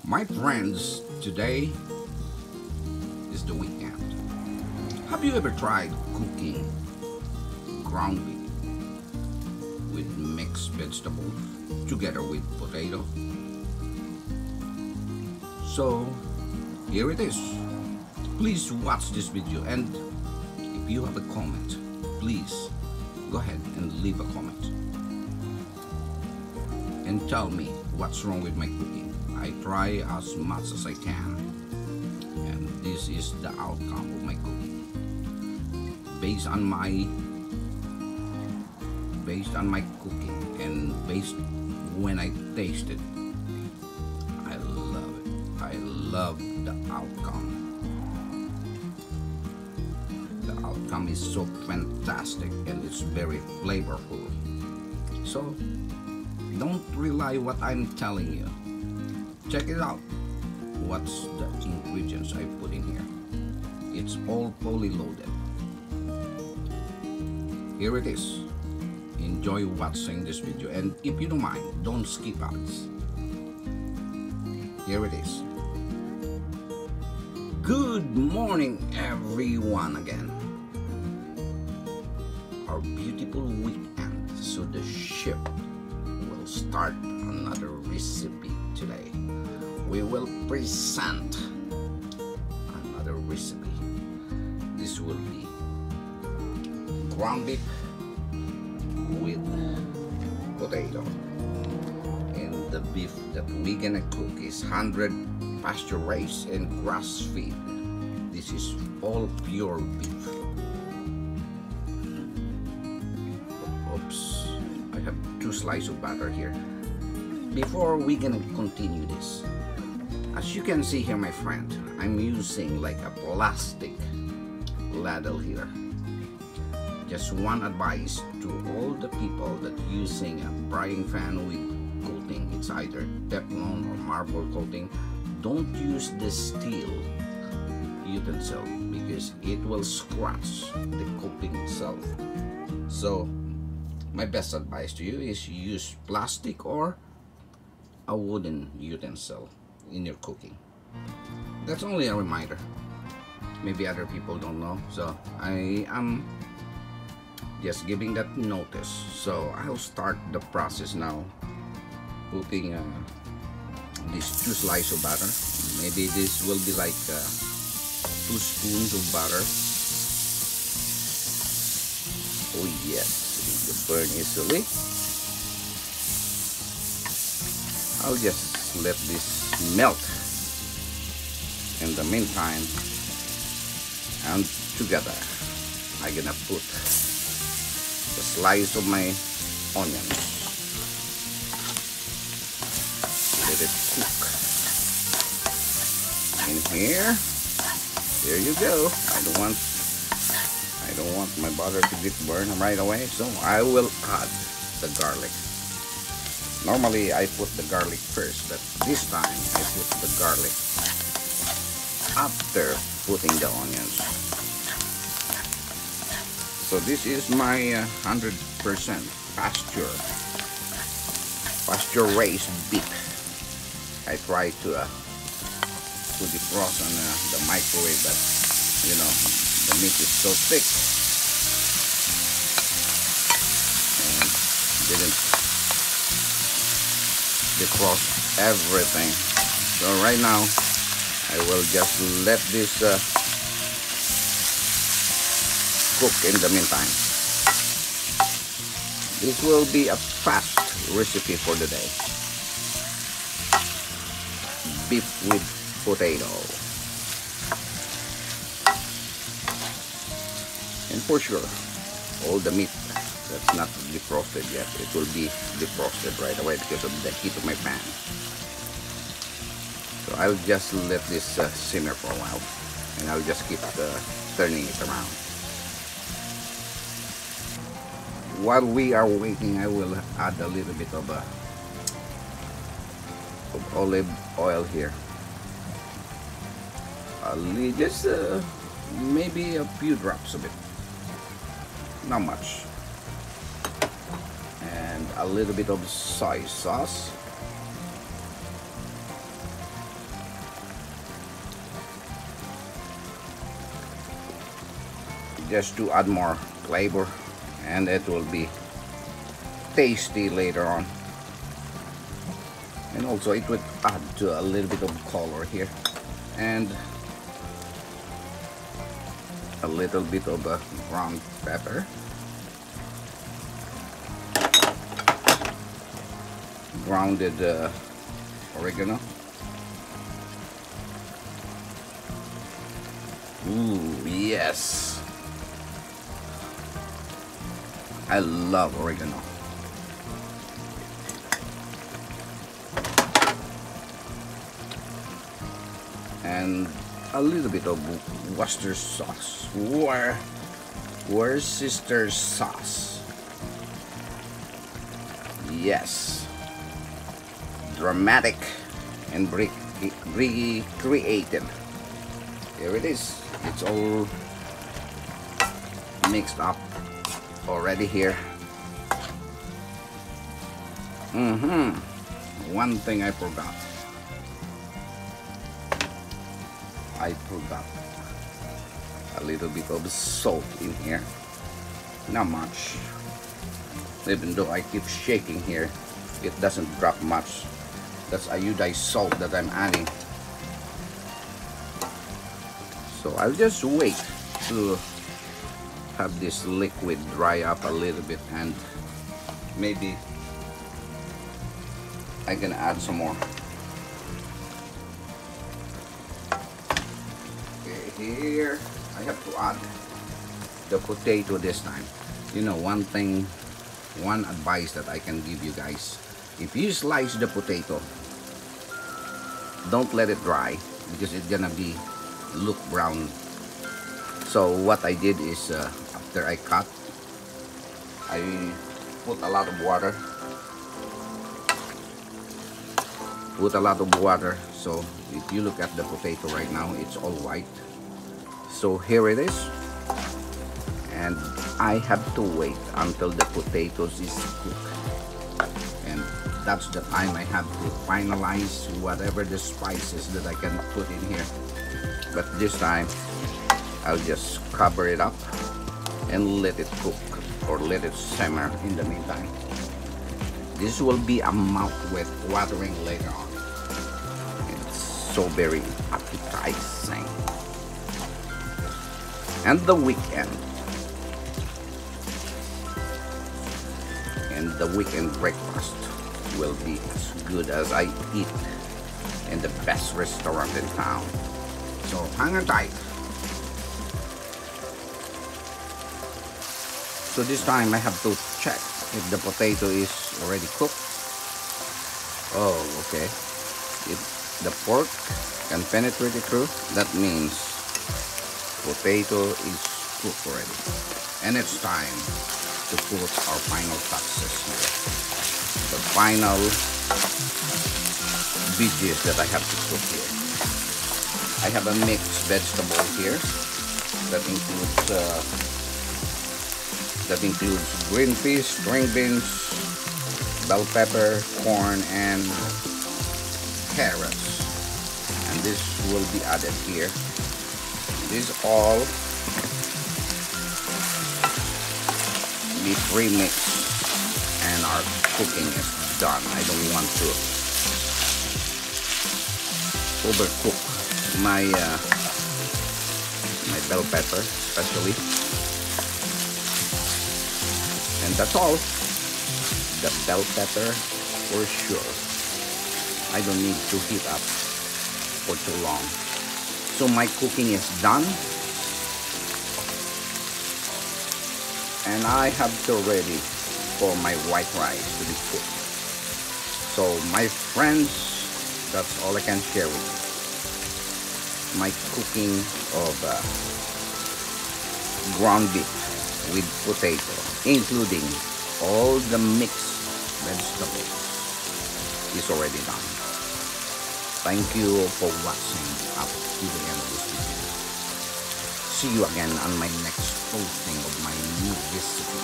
My friends, today is the weekend. Have you ever tried cooking ground beef with mixed vegetables together with potato? So here it is. Please watch this video, and if you have a comment, please go ahead and leave a comment and tell me what's wrong with my cooking. I try as much as I can, and this is the outcome of my cooking. Based on my cooking and based when I taste it, I love it. I love the outcome. The outcome is so fantastic and it's very flavorful. So don't rely what I'm telling you. Check it out. What's the ingredients I put in here? It's all fully loaded. Here it is. Enjoy watching this video, and if you don't mind, don't skip ads. Here it is. Good morning, everyone, again. Our beautiful weekend, so the ship will start another recipe today. We will present another recipe. This will be ground beef with potato, and the beef that we're gonna cook is 100 pasture raised and grass fed. This is all pure beef. Oops, I have 2 slices of butter here. Before we gonna continue this, as you can see here, my friend, I'm using like a plastic ladle here. Just one advice to all the people that using a frying pan with coating. It's either Teflon or marble coating. Don't use the steel utensil because it will scratch the coating itself. So my best advice to you is use plastic or a wooden utensil in your cooking. That's only a reminder. Maybe other people don't know, so I am just giving that notice. So I'll start the process now, putting these 2 slices of butter. Maybe this will be like 2 spoons of butter. Oh yes, it will burn easily. I'll just let this melt in the meantime, and together I'm gonna put the slice of my onions. Let it cook in here. There you go. I don't want my butter to get burned right away, so I will add the garlic. Normally I put the garlic first, but this time I put the garlic after putting the onions. So this is my 100% pasture raised beef. I try to defrost on the microwave, but you know the meat is so thick and didn't defrost everything. So right now I will just let this cook in the meantime. This will be a fast recipe for the day. Beef with potato. And for sure, all the meat that's not defrosted yet, it will be defrosted right away because of the heat of my pan. So I'll just let this simmer for a while, and I'll just keep turning it around. While we are waiting, I will add a little bit of olive oil here. Just maybe a few drops of it, not much. And a little bit of soy sauce. just to add more flavor, and it will be tasty later on. And also it would add to a little bit of color here, and a little bit of ground pepper, grounded oregano. Ooh, yes, I love oregano. And a little bit of Worcester sauce, Worcester sauce. Yes, dramatic and creative. Here it is. It's all mixed up already here. One thing I forgot. I forgot a little bit of salt in here. Not much. Even though I keep shaking here, it doesn't drop much. That's iodized salt that I'm adding. So I'll just wait to have this liquid dry up a little bit, and maybe I can add some more. Okay, here I have to add the potato this time. You know, one advice that I can give you guys: if you slice the potato, don't let it dry, because it's gonna look brown. So what I did is, after I cut, I put a lot of water. So if you look at the potato right now, it's all white. So here it is, and I have to wait until the potatoes is cooked, and that's the time I have to finalize whatever the spices that I can put in here. But this time I'll just cover it up and let it cook, or let it simmer in the meantime. This will be a mouth with watering later on. It's so very appetizing. And the weekend breakfast will be as good as I eat in the best restaurant in town. So hang on tight. So this time I have to check if the potato is already cooked. Oh, okay. If the pork can penetrate it through, that means potato is cooked already. And it's time to put our final touches here. The final veggies that I have to cook here. I have a mixed vegetable here that includes green peas, string beans, bell pepper, corn, and carrots. And this will be added here. This all be pre-mixed, and our cooking is done. I don't want to overcook my bell pepper, especially. And that's all. The bell pepper for sure. I don't need to heat up for too long. So my cooking is done, and I have to ready for my white rice to be cooked. So my friends, that's all I can share with you. My cooking of ground beef with potato, including all the mixed vegetables, is already done. Thank you for watching up to the end of this video. See you again on my next posting of my new recipe.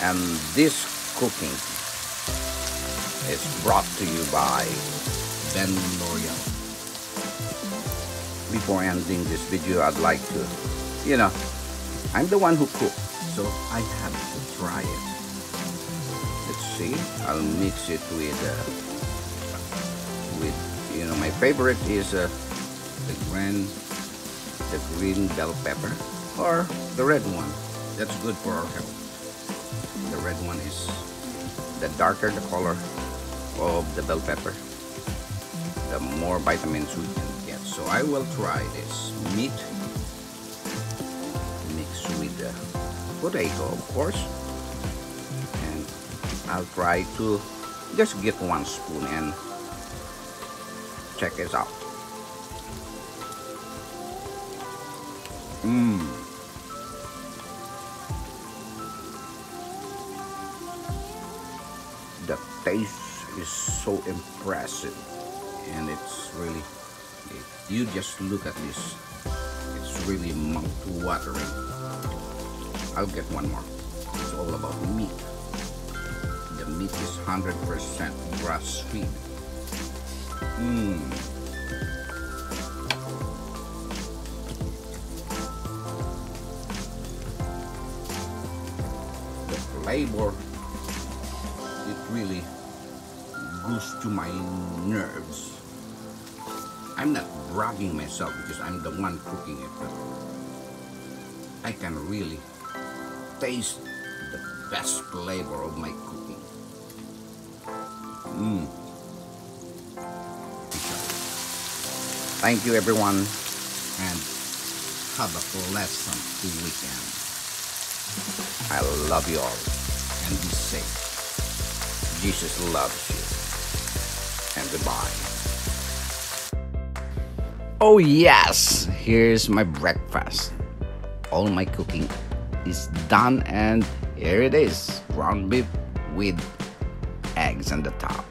And this cooking is brought to you by Ben L'Oreal. Before ending this video, I'd like to, I'm the one who cooked, so I have to try it. Let's see. I'll mix it with my favorite is the green bell pepper or the red one. That's good for our health. The red one is the darker the color of the bell pepper, the more vitamins we can get. So I will try this meat mixed with the potato, of course, and I'll try to just get 1 spoon and check this out. The taste is so impressive, and it's really, if you just look at this, it's really mouth-watering. I'll get one more. It's all about meat. The meat is 100% grass-fed. The flavor, it really goes to my nerves. I'm not bragging myself because I'm the one cooking it, but I can really taste the best flavor of my cooking. Thank you everyone, and have a pleasant weekend. I love you all, and be safe. Jesus loves you, and goodbye. Oh yes, here's my breakfast. All my cooking is done, and here it is, ground beef with eggs on the top.